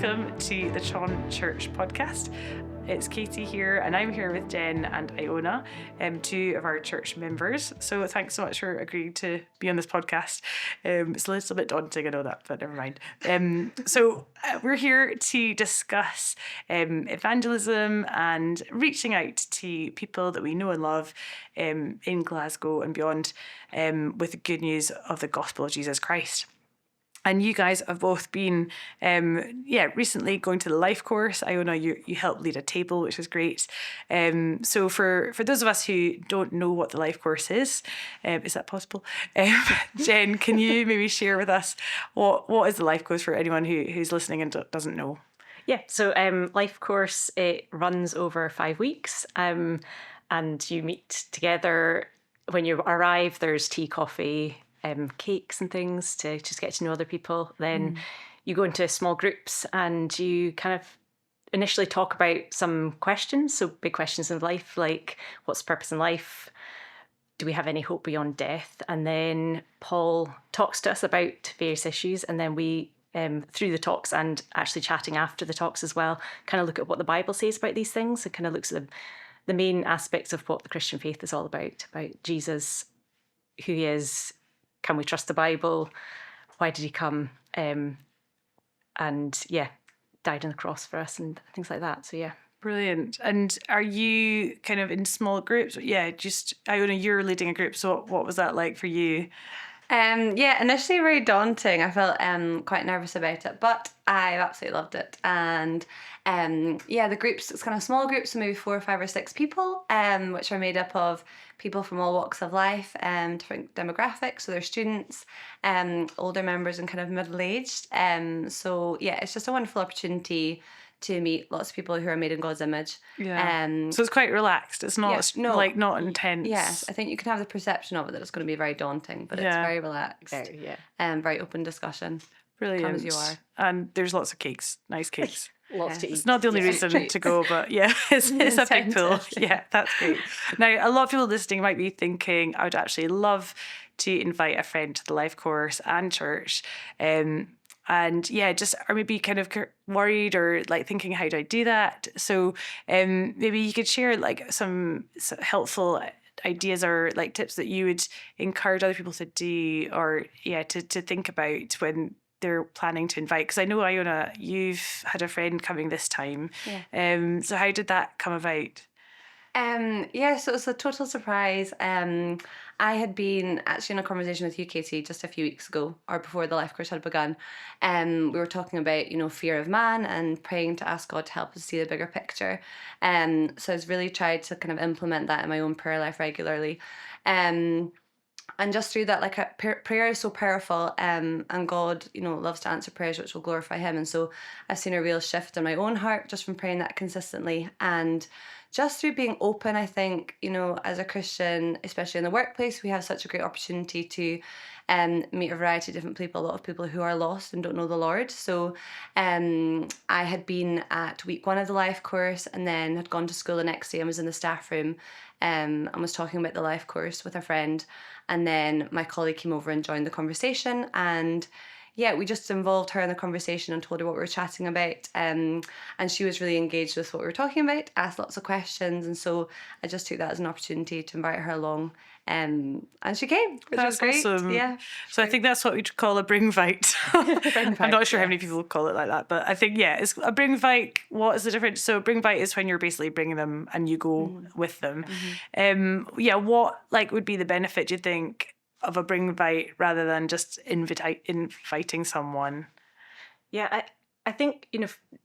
welcome to the Tron Church podcast. It's Katie here, and I'm here with Jen and Iona, two of our church members. So thanks so much for agreeing to be on this podcast. It's a little bit daunting, I know that, but never mind. So we're here to discuss evangelism and reaching out to people that we know and love in Glasgow and beyond with the good news of the gospel of Jesus Christ. And you guys have both been, recently going to the life course. Iona, you helped lead a table, which is great. So for those of us who don't know what the life course is that possible? Jen, can you maybe share with us what is the life course for anyone who's listening and doesn't know? Yeah, so life course, it runs over 5 weeks, and you meet together. When you arrive, there's tea, coffee, cakes and things to just get to know other people. Then you go into small groups and you kind of initially talk about some questions, so big questions in life, like what's the purpose in life? Do we have any hope beyond death? And then Paul talks to us about various issues, and then we, through the talks and actually chatting after the talks as well, kind of look at what the Bible says about these things. It kind of looks at the main aspects of what the Christian faith is all about Jesus, who he is. Can we trust the Bible? Why did he come? And died on the cross for us and things like that. So yeah. Brilliant. And are you kind of in small groups? Yeah, just Iona, you're leading a group. So what was that like for you? Initially very daunting. I felt quite nervous about it, but I absolutely loved it. And the groups, it's kind of small groups, so maybe 4 or 5 or 6 people, which are made up of people from all walks of life, different demographics. So they're students, older members, and kind of middle-aged. It's just a wonderful opportunity to meet lots of people who are made in God's image. Yeah. So it's quite relaxed. It's not not intense. Yes, I think you can have the perception of it that it's going to be very daunting, but it's very relaxed. Very open discussion. Brilliant. Come as you are. And there's lots of cakes, nice cakes. Lots to eat. It's not the only reason to go, but yeah, it's a big pull. Yeah, that's great. Now, a lot of people listening might be thinking, I would actually love to invite a friend to the life course and church. Or maybe kind of worried or like thinking, how do I do that? So maybe you could share like some helpful ideas or like tips that you would encourage other people to do or to think about when they're planning to invite. Because I know, Iona, you've had a friend coming this time. Yeah. So how did that come about? So it was a total surprise. I had been actually in a conversation with you, Katie, just a few weeks ago, or before the life course had begun. We were talking about, fear of man and praying to ask God to help us see the bigger picture. So I was really tried to kind of implement that in my own prayer life regularly. And just through that, like prayer is so powerful, and God, loves to answer prayers which will glorify him. And so I've seen a real shift in my own heart just from praying that consistently. And just through being open, I think, as a Christian, especially in the workplace, we have such a great opportunity to meet a variety of different people, a lot of people who are lost and don't know the Lord. So I had been at week 1 of the life course and then had gone to school the next day and was in the staff room and was talking about the life course with a friend. And then my colleague came over and joined the conversation, and we just involved her in the conversation and told her what we were chatting about. And she was really engaged with what we were talking about, asked lots of questions. And so I just took that as an opportunity to invite her along. And she came, which was great. Awesome. Yeah. So I think that's what we'd call a bring-vite. I'm not sure how many people call it like that, but I think, it's a bring-vite. What is the difference? So bring-vite is when you're basically bringing them and you go with them. What would be the benefit, do you think, of a bring-vite rather than just inviting someone? Yeah, I think,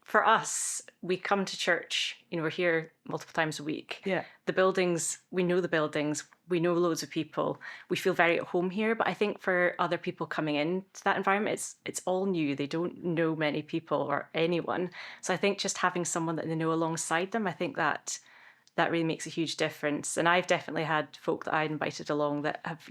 for us, we come to church, we're here multiple times a week. Yeah. The buildings, we know the buildings, we know loads of people, we feel very at home here. But I think for other people coming into that environment, it's all new. They don't know many people or anyone. So I think just having someone that they know alongside them, I think that really makes a huge difference. And I've definitely had folk that I invited along that have,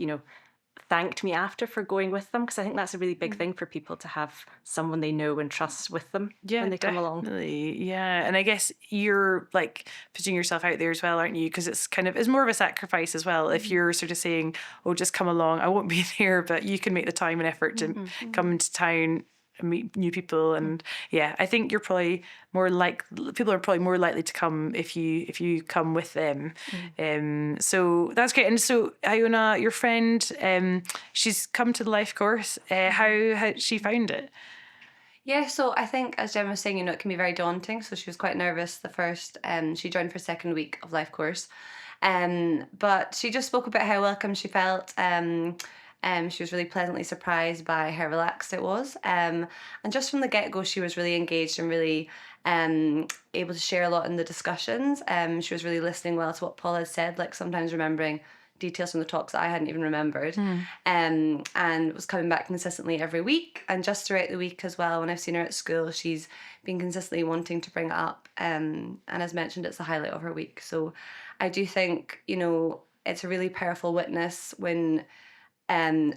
thanked me after for going with them, because I think that's a really big thing for people, to have someone they know and trust with them when they come along. Yeah, and I guess you're like putting yourself out there as well, aren't you? Because it's more of a sacrifice as well. If you're sort of saying, oh, just come along, I won't be there, but you can make the time and effort to come into town meet new people. And yeah, I think people are probably more likely to come if you come with them. So that's great. And so Iona, your friend, she's come to the life course. How she found it? Yeah, so I think, as Jen was saying, it can be very daunting. So she was quite nervous the first, she joined for second week of life course. But she just spoke about how welcome she felt. She was really pleasantly surprised by how relaxed it was. And just from the get-go, she was really engaged and really able to share a lot in the discussions. She was really listening well to what Paul had said, like sometimes remembering details from the talks that I hadn't even remembered, and was coming back consistently every week. And just throughout the week as well, when I've seen her at school, she's been consistently wanting to bring it up, and as mentioned, it's the highlight of her week. So I do think, it's a really powerful witness when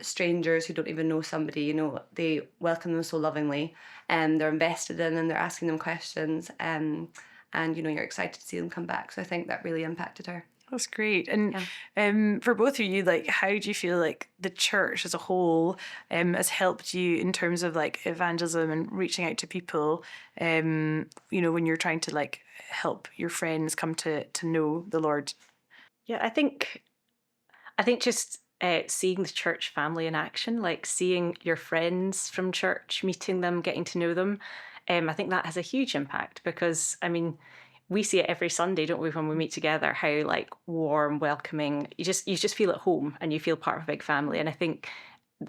strangers who don't even know somebody, they welcome them so lovingly, and they're invested in them, they're asking them questions, and you're excited to see them come back. So I think that really impacted her. That's great. And for both of you, like, how do you feel like the church as a whole has helped you in terms of like evangelism and reaching out to people, when you're trying to like help your friends come to know the Lord? Yeah, I think just seeing the church family in action, like seeing your friends from church, meeting them, getting to know them, I think that has a huge impact, because we see it every Sunday, don't we, when we meet together, how like warm, welcoming, you just feel at home and you feel part of a big family. And I think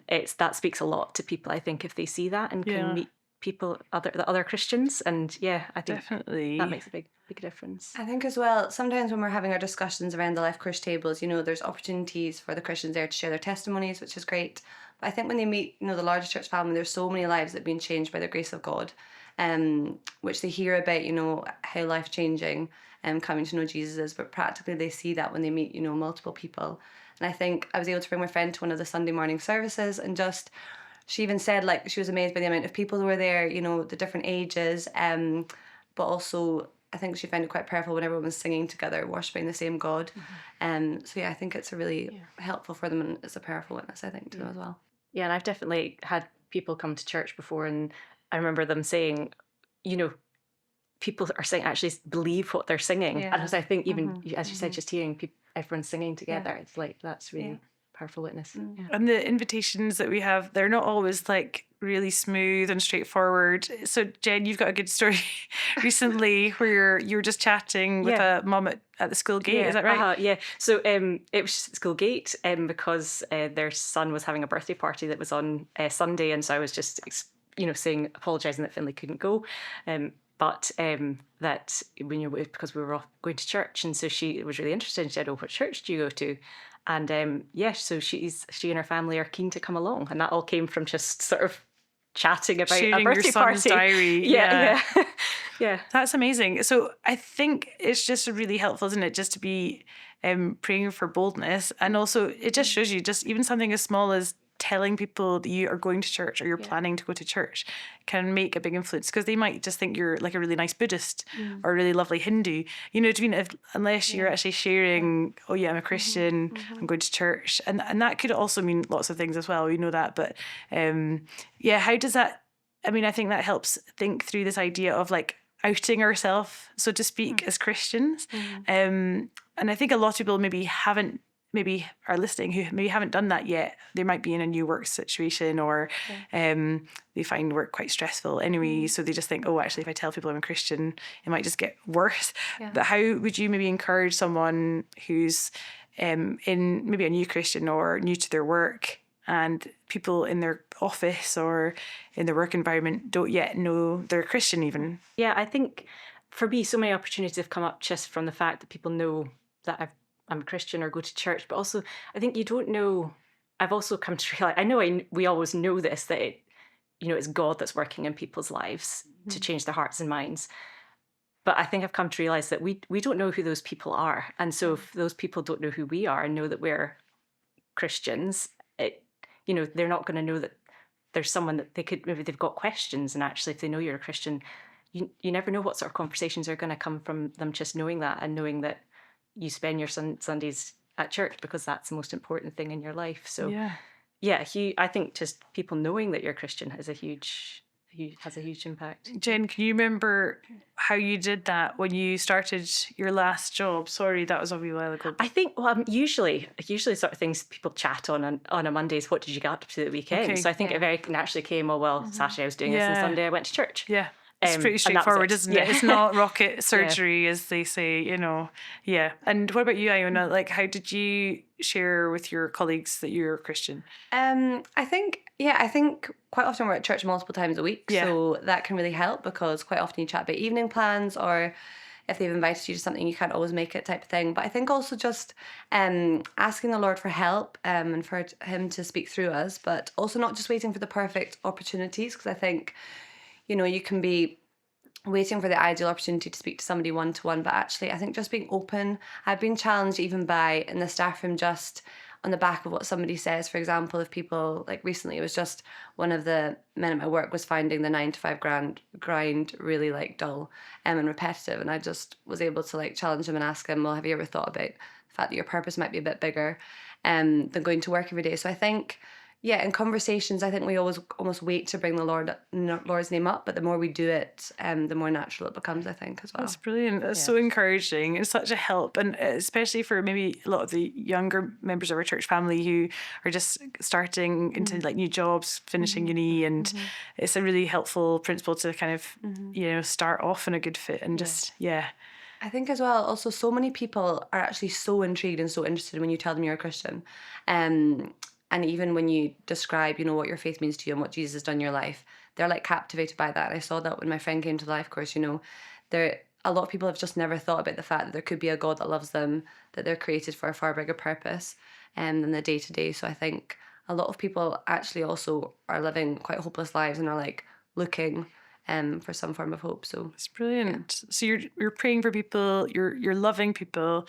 that speaks a lot to people, I think, if they see that and can meet people, other Christians. And yeah, I think definitely that makes a big difference. I think as well, sometimes when we're having our discussions around the life course tables, there's opportunities for the Christians there to share their testimonies, which is great. But I think when they meet, the larger church family, there's so many lives that have been changed by the grace of God, which they hear about, how life changing and coming to know Jesus is, but practically they see that when they meet, multiple people. And I think I was able to bring my friend to one of the Sunday morning services, and she even said like she was amazed by the amount of people who were there, the different ages, but also I think she found it quite powerful when everyone was singing together, worshipping the same God. So yeah, I think it's a really helpful for them, and it's a powerful witness, I think, to them as well. Yeah, and I've definitely had people come to church before, and I remember them saying, people are saying actually believe what they're singing. And as I think even, as you said, just hearing everyone singing together, it's like, that's really powerful witness. And the invitations that we have, they're not always like really smooth and straightforward. So Jen, you've got a good story recently where you were just chatting with a mum at the school gate. Is that right? Yeah. So it was just at school gate because their son was having a birthday party that was on Sunday, and so I was just apologising that Finlay couldn't go. But that because we were off going to church, and so she was really interested. And she said, "Oh, what church do you go to?" And so she and her family are keen to come along, and that all came from just sort of chatting about sharing a birthday your son's party. Diary. Yeah. Yeah. That's amazing. So I think it's just really helpful, isn't it, just to be praying for boldness, and also it just shows you just even something as small as telling people that you are going to church or you're planning to go to church can make a big influence, because they might just think you're like a really nice Buddhist or a really lovely Hindu. You know what I mean? Unless you're actually sharing, oh yeah, I'm a Christian, I'm going to church. And that could also mean lots of things as well. We know that. But how does that, I think that helps think through this idea of like outing ourselves, so to speak, as Christians. And I think a lot of people maybe are listening who maybe haven't done that yet. They might be in a new work situation, or they find work quite stressful anyway. So they just think, oh, actually, if I tell people I'm a Christian, it might just get worse. But how would you maybe encourage someone who's in maybe a new Christian or new to their work, and people in their office or in their work environment don't yet know they're a Christian even? Yeah, I think for me, so many opportunities have come up just from the fact that people know that I'm a Christian or go to church, but also I think you don't know. I've also come to realize, we always know this, that it's God that's working in people's lives to change their hearts and minds. But I think I've come to realize that we don't know who those people are. And so if those people don't know who we are and know that we're Christians, they're not going to know that there's someone that maybe they've got questions. And actually, if they know you're a Christian, you never know what sort of conversations are going to come from them just knowing that, and knowing that you spend your Sundays at church because that's the most important thing in your life. So I think just people knowing that you're a Christian is a huge has a huge impact. Jen, can you remember how you did that when you started your last job? Sorry, that was a wee while ago. I think, well, usually sort of things people chat on a Monday is, what did you get up to the weekend? Okay, So I think it very naturally came, oh, well, Saturday I was doing this and Yeah. Sunday I went to church. Yeah. It's pretty And that was straightforward, it. isn't it? Yeah. It's not rocket surgery, as they say, you know. Yeah. And what about you, Iona? Like, how did you share with your colleagues that you're a Christian? I think quite often we're at church multiple times a week, Yeah. so that can really help, because quite often you chat about evening plans, or if they've invited you to something you can't always make it type of thing. But I think also just asking the Lord for help and for him to speak through us, but also not just waiting for the perfect opportunities, because I think, you know, you can be waiting for the ideal opportunity to speak to somebody one-to-one, but actually I think just being open. I've been challenged even by, in the staff room, just on the back of what somebody says. For example, if people, like recently, it was just one of the men at my work was finding the 9 to 5 grind really like dull and repetitive, and I just was able to like challenge him and ask him, well, have you ever thought about the fact that your purpose might be a bit bigger than going to work every day? So I think, yeah, in conversations, I think we almost wait to bring the Lord's name up, but the more we do it, the more natural it becomes, I think, as well. That's brilliant. That's so encouraging. It's such a help. And especially for maybe a lot of the younger members of our church family who are just starting into like new jobs, finishing uni. And it's a really helpful principle to kind of, you know, start off in a good fit and just, I think as well, also, so many people are actually so intrigued and so interested when you tell them you're a Christian. And even when you describe, you know, what your faith means to you and what Jesus has done in your life, they're like captivated by that. And I saw that when my friend came to the life course, you know, a lot of people have just never thought about the fact that there could be a God that loves them, that they're created for a far bigger purpose than the day to day. So I think a lot of people actually also are living quite hopeless lives and are like looking for some form of hope. So it's brilliant. So you're praying for people, you're loving people,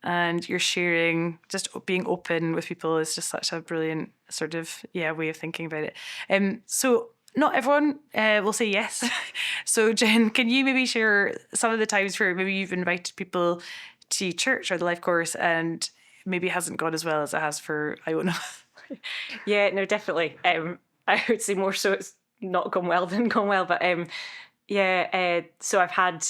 and you're sharing, just being open with people is just such a brilliant sort of way of thinking about it. So not everyone will say yes. So Jen, can you maybe share some of the times where maybe you've invited people to church or the life course and maybe it hasn't gone as well as it has for Iona? Yeah, no, definitely. I would say more so it's not gone well than gone well, but so I've had,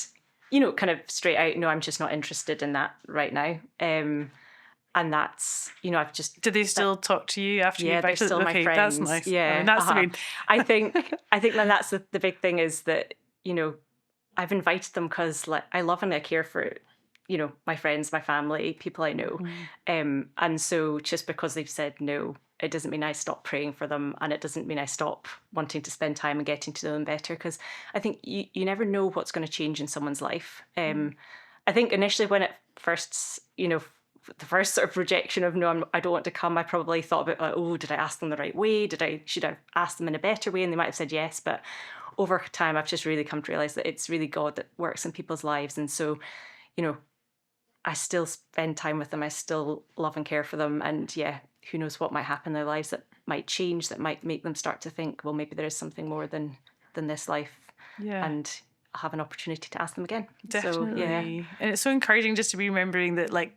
you know, kind of straight out, no, I'm just not interested in that right now. And that's, you know, I've just... Do they still talk to you after you invited they're still them? my friends. That's nice. Yeah, I mean, that's the main... I think then that's the big thing, is that, you know, I've invited them because like I love and I care for, you know, my friends, my family, people I know. And so just because they've said no, it doesn't mean I stop praying for them, and it doesn't mean I stop wanting to spend time and getting to know them better, because I think you never know what's going to change in someone's life. I think initially when it first, you know, the first sort of rejection of no, I don't want to come, I probably thought about like, oh, did I ask them the right way? Should I ask them in a better way? And they might have said yes, but over time I've just really come to realise that it's really God that works in people's lives. And so, you know, I still spend time with them, I still love and care for them, and who knows what might happen in their lives that might change, that might make them start to think, well, maybe there is something more than this life. And I'll have an opportunity to ask them again. Definitely. So, and it's so encouraging just to be remembering that, like,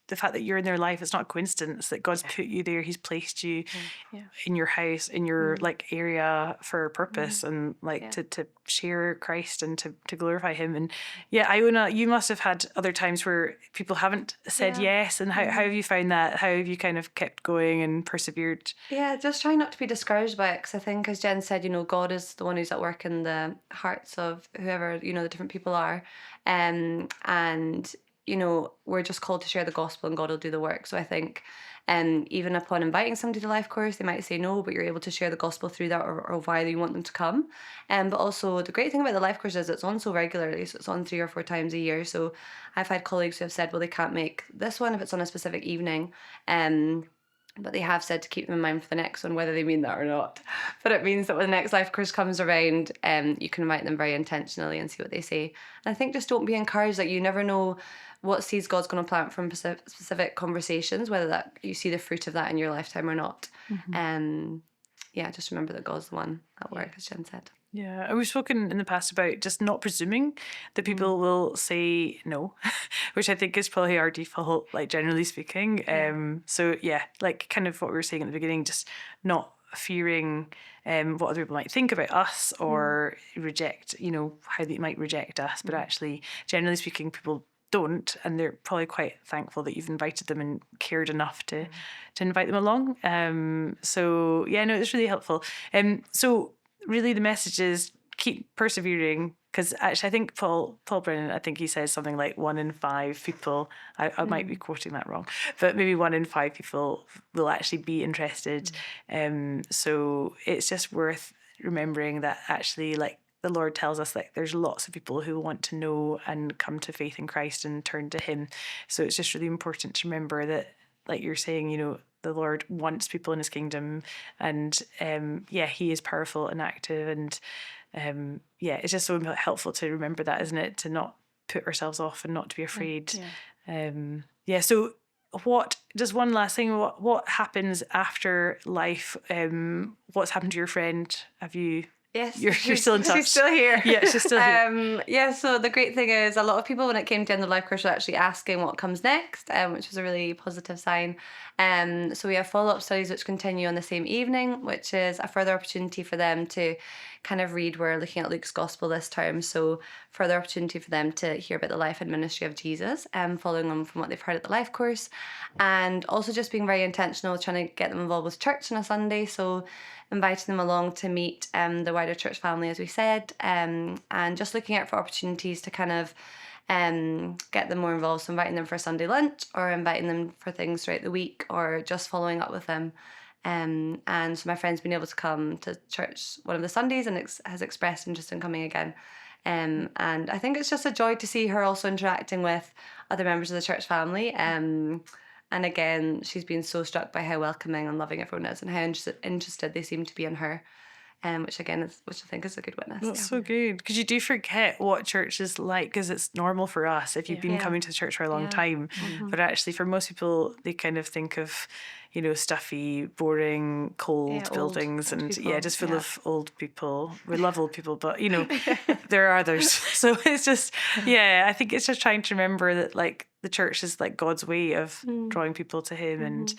the fact that you're in their life, it's not a coincidence that God's put you there. He's placed you in your house, in your like area for a purpose, and like to share Christ and to glorify him. And Iona, you must have had other times where people haven't said yes. And how have you found that? How have you kind of kept going and persevered? Yeah, just trying not to be discouraged by it, because I think, as Jen said, you know, God is the one who's at work in the hearts of whoever, you know, the different people are. And you know, we're just called to share the gospel and God will do the work. So I think even upon inviting somebody to life course, they might say no, but you're able to share the gospel through that, or why you want them to come. But also the great thing about the life course is it's on so regularly. So it's on 3 or 4 times a year. So I've had colleagues who have said, well, they can't make this one if it's on a specific evening. But they have said to keep them in mind for the next one, whether they mean that or not. But it means that when the next life course comes around, you can invite them very intentionally and see what they say. And I think just don't be encouraged. Like, you never know what seeds God's going to plant from specific conversations, whether that you see the fruit of that in your lifetime or not. Just remember that God's the one at work, as Jen said. Yeah, and we've spoken in the past about just not presuming that people will say no, which I think is probably our default, like generally speaking. So like kind of what we were saying at the beginning, just not fearing what other people might think about us or reject, how they might reject us. But actually, generally speaking, people don't, and they're probably quite thankful that you've invited them and cared enough to invite them along. So yeah, no, it's really helpful. So really the message is keep persevering, because actually I think Paul Brennan, I think he says something like 1 in 5 people, I might be quoting that wrong, but maybe 1 in 5 people will actually be interested. So it's just worth remembering that actually, like, the Lord tells us that there's lots of people who want to know and come to faith in Christ and turn to him. So it's just really important to remember that, like you're saying, the Lord wants people in his kingdom, and he is powerful and active, and it's just so helpful to remember that, isn't it? To not put ourselves off and not to be afraid. So what, just one last thing, what happens after life? What's happened to your friend? Yes, You're still in touch. She's still here. Yeah, she's still here. So the great thing is, a lot of people, when it came to the end of the life course, were actually asking what comes next, which was a really positive sign. So we have follow-up studies which continue on the same evening, which is a further opportunity for them to kind of read. We're looking at Luke's Gospel this term, so further opportunity for them to hear about the life and ministry of Jesus, following on from what they've heard at the life course, and also just being very intentional with trying to get them involved with church on a Sunday. So inviting them along to meet the wider church family, as we said, and just looking out for opportunities to kind of get them more involved. So inviting them for a Sunday lunch, or inviting them for things throughout the week, or just following up with them. And so my friend's been able to come to church one of the Sundays and has expressed interest in coming again. And I think it's just a joy to see her also interacting with other members of the church family. And again, she's been so struck by how welcoming and loving everyone is, and how interested they seem to be in her. Which I think is a good witness. That's so good, because you do forget what church is like, because it's normal for us if you've been coming to church for a long time. But actually, for most people, they kind of think of, stuffy, boring, cold buildings, and people, just full of old people. We love old people, but there are others. So it's just, I think it's just trying to remember that, like, the church is like God's way of drawing people to him, and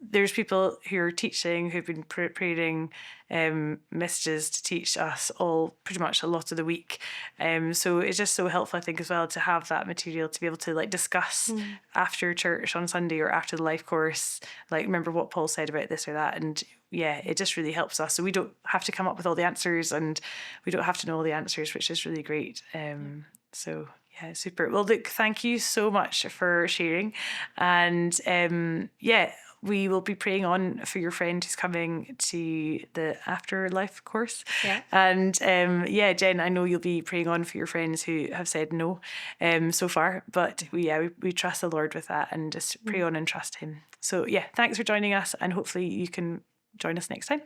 there's people who are teaching, who've been preparing messages to teach us all pretty much a lot of the week. So it's just so helpful, I think, as well, to have that material to be able to, like, discuss after church on Sunday or after the life course, like, remember what Paul said about this or that. And it just really helps us. So we don't have to come up with all the answers, and we don't have to know all the answers, which is really great. So yeah, super. Well, look, thank you so much for sharing. And we will be praying on for your friend who's coming to the afterlife course. Yeah. And Jen, I know you'll be praying on for your friends who have said no so far. But we trust the Lord with that, and just pray on and trust him. So thanks for joining us, and hopefully you can join us next time.